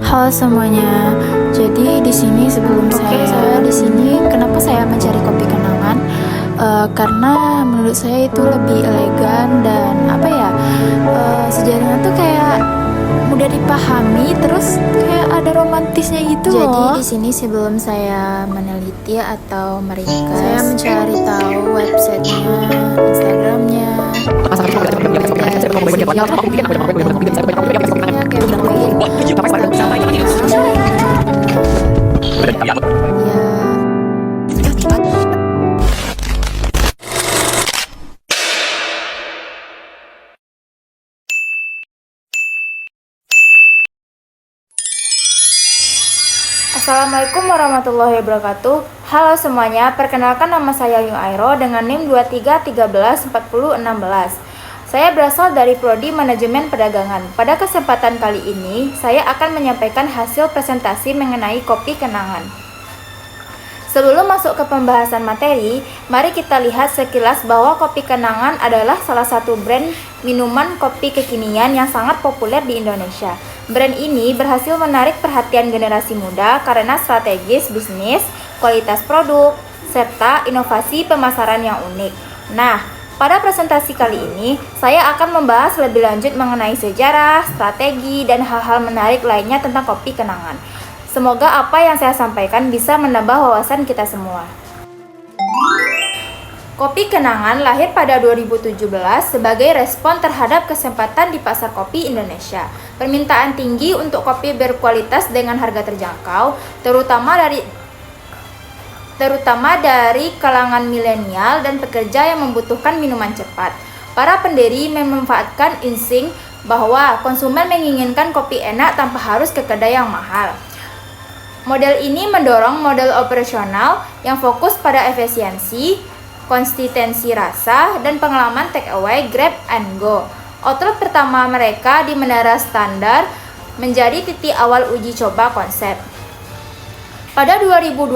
Halo semuanya. Jadi di sini kenapa saya mencari kopi kenangan? Karena menurut saya itu lebih elegan dan sejarahnya tuh kayak mudah dipahami, terus kayak ada romantisnya gitu loh. Jadi di sini sebelum saya meneliti atau meringkas, saya mencari tahu websitenya, Instagramnya, Assalamualaikum warahmatullahi wabarakatuh. Halo semuanya, perkenalkan nama saya Yung Airo dengan NIM 23134016. Saya berasal dari Prodi Manajemen Perdagangan. Pada kesempatan kali ini, saya akan menyampaikan hasil presentasi mengenai kopi kenangan. Sebelum masuk ke pembahasan materi, mari kita lihat sekilas bahwa kopi kenangan adalah salah satu brand minuman kopi kekinian yang sangat populer di Indonesia. Brand ini berhasil menarik perhatian generasi muda karena strategis bisnis, kualitas produk, serta inovasi pemasaran yang unik. Nah, pada presentasi kali ini, saya akan membahas lebih lanjut mengenai sejarah, strategi, dan hal-hal menarik lainnya tentang kopi kenangan. Semoga apa yang saya sampaikan bisa menambah wawasan kita semua. Kopi kenangan lahir pada 2017 sebagai respon terhadap kesempatan di pasar kopi Indonesia. Permintaan tinggi untuk kopi berkualitas dengan harga terjangkau, terutama dari kalangan milenial dan pekerja yang membutuhkan minuman cepat. Para pendiri memanfaatkan insting bahwa konsumen menginginkan kopi enak tanpa harus ke kedai yang mahal. Model ini mendorong model operasional yang fokus pada efisiensi, konsistensi rasa, dan pengalaman take away, grab and go. Outlet pertama mereka di Menara Standar menjadi titik awal uji coba konsep. Pada 2020,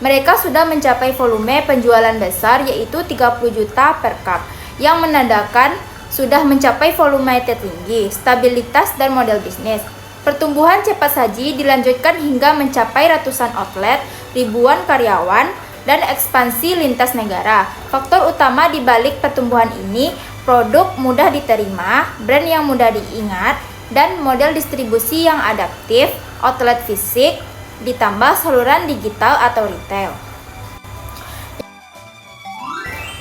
mereka sudah mencapai volume penjualan besar yaitu 30 juta per cup, yang menandakan sudah mencapai volume tertinggi, stabilitas, dan model bisnis. Pertumbuhan cepat saji dilanjutkan hingga mencapai ratusan outlet, ribuan karyawan, dan ekspansi lintas negara. Faktor utama di balik pertumbuhan ini, produk mudah diterima, brand yang mudah diingat, dan model distribusi yang adaptif, outlet fisik, ditambah saluran digital atau retail.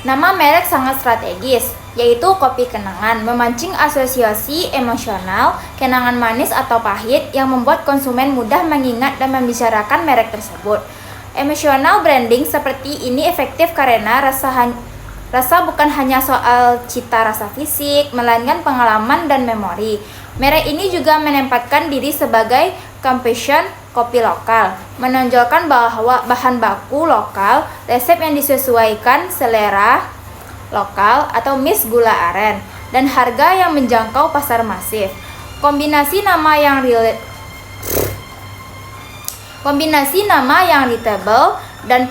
Nama merek sangat strategis, yaitu kopi kenangan, memancing asosiasi emosional, kenangan manis atau pahit yang membuat konsumen mudah mengingat dan membicarakan merek tersebut. Emotional branding seperti ini efektif karena rasa bukan hanya soal cita rasa fisik, melainkan pengalaman dan memori. Merek ini juga menempatkan diri sebagai champion kopi lokal, menonjolkan bahwa bahan baku lokal, resep yang disesuaikan selera lokal atau mix gula aren, dan harga yang menjangkau pasar masif. Kombinasi nama yang readable dan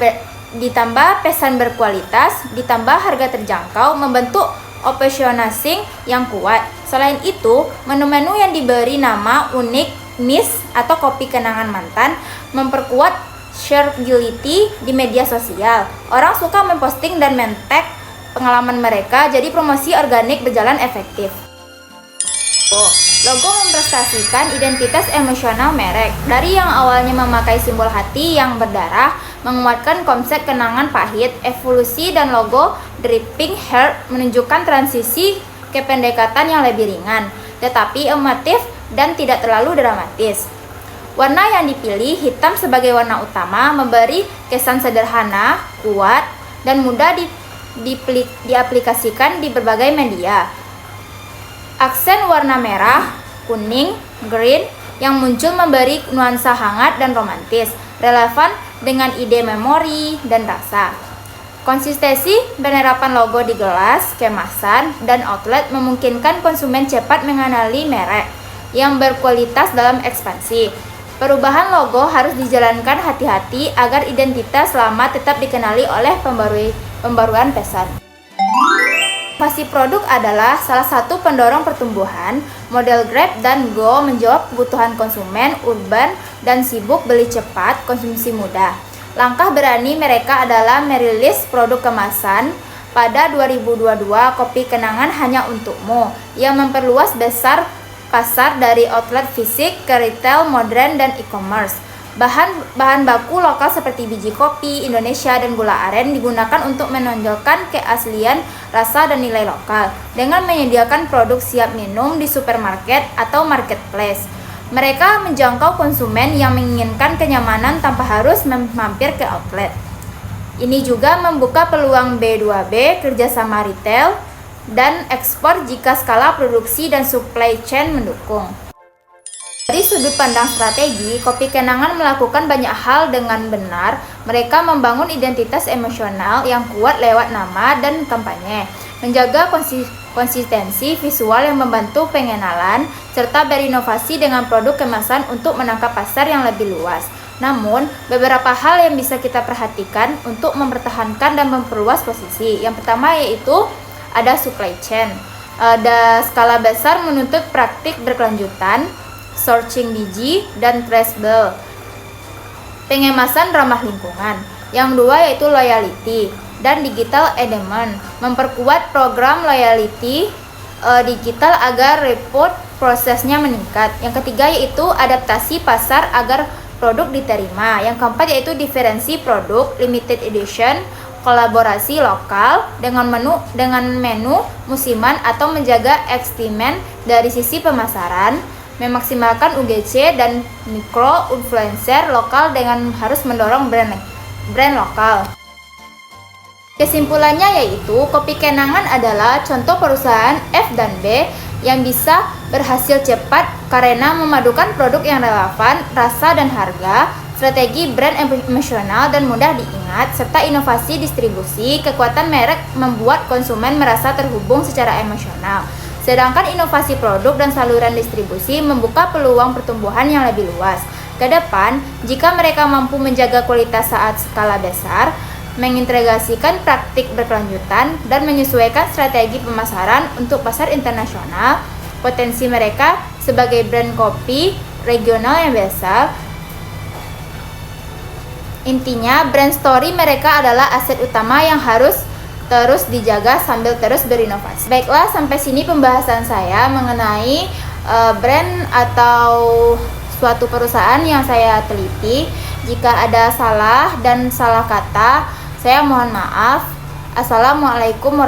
ditambah pesan berkualitas, ditambah harga terjangkau membentuk operasionalising yang kuat. Selain itu, menu-menu yang diberi nama unik, miss, atau kopi kenangan mantan memperkuat shareability di media sosial. Orang suka memposting dan men-tag pengalaman mereka, jadi promosi organik berjalan efektif. Logo mempresentasikan identitas emosional merek. Dari yang awalnya memakai simbol hati yang berdarah, menguatkan konsep kenangan pahit, evolusi dan logo Dripping Heart menunjukkan transisi ke pendekatan yang lebih ringan, tetapi emotif dan tidak terlalu dramatis. Warna yang dipilih, hitam sebagai warna utama, memberi kesan sederhana, kuat, dan mudah diaplikasikan di berbagai media. Aksen warna merah, kuning, green yang muncul memberi nuansa hangat dan romantis, relevan dengan ide memori dan rasa. Konsistensi penerapan logo di gelas, kemasan, dan outlet memungkinkan konsumen cepat mengenali merek yang berkualitas dalam ekspansi. Perubahan logo harus dijalankan hati-hati agar identitas lama tetap dikenali oleh pembaruan pesan. Inovasi produk adalah salah satu pendorong pertumbuhan. Model Grab dan Go menjawab kebutuhan konsumen urban dan sibuk beli cepat, konsumsi mudah. Langkah berani mereka adalah merilis produk kemasan pada 2022, kopi kenangan hanya untukmu, yang memperluas besar pasar dari outlet fisik ke retail modern dan e-commerce. Bahan baku lokal seperti biji kopi Indonesia dan gula aren digunakan untuk menonjolkan keaslian rasa dan nilai lokal dengan menyediakan produk siap minum di supermarket atau marketplace. Mereka menjangkau konsumen yang menginginkan kenyamanan tanpa harus mampir ke outlet. Ini juga membuka peluang B2B, kerjasama retail, dan ekspor jika skala produksi dan supply chain mendukung. Dari sudut pandang strategi, Kopi Kenangan melakukan banyak hal dengan benar. Mereka membangun identitas emosional yang kuat lewat nama dan kampanye, menjaga konsistensi visual yang membantu pengenalan, serta berinovasi dengan produk kemasan untuk menangkap pasar yang lebih luas. Namun, beberapa hal yang bisa kita perhatikan untuk mempertahankan dan memperluas posisi. Yang pertama yaitu ada supply chain. Ada skala besar menuntut praktik berkelanjutan, sourcing biji, dan traceable. Pengemasan ramah lingkungan. Yang dua yaitu loyalty dan digital enablement. Memperkuat program loyalty digital agar report prosesnya meningkat. Yang ketiga yaitu adaptasi pasar agar produk diterima. Yang keempat yaitu diferensi produk, limited edition, kolaborasi lokal dengan menu musiman atau menjaga eksperimen dari sisi pemasaran, memaksimalkan UGC dan mikro influencer lokal dengan harus mendorong brand lokal. Kesimpulannya yaitu Kopi Kenangan adalah contoh perusahaan F dan B yang bisa berhasil cepat karena memadukan produk yang relevan, rasa dan harga, strategi brand emosional dan mudah diingat, serta inovasi distribusi. Kekuatan merek membuat konsumen merasa terhubung secara emosional. Sedangkan inovasi produk dan saluran distribusi membuka peluang pertumbuhan yang lebih luas. Ke depan, jika mereka mampu menjaga kualitas saat skala besar, mengintegrasikan praktik berkelanjutan, dan menyesuaikan strategi pemasaran untuk pasar internasional, potensi mereka sebagai brand kopi regional yang biasa. Intinya, brand story mereka adalah aset utama yang harus terus dijaga sambil terus berinovasi. Baiklah, sampai sini pembahasan saya mengenai brand atau suatu perusahaan yang saya teliti. Jika ada salah dan salah kata, saya mohon maaf. Assalamualaikum warahmatullahi wabarakatuh.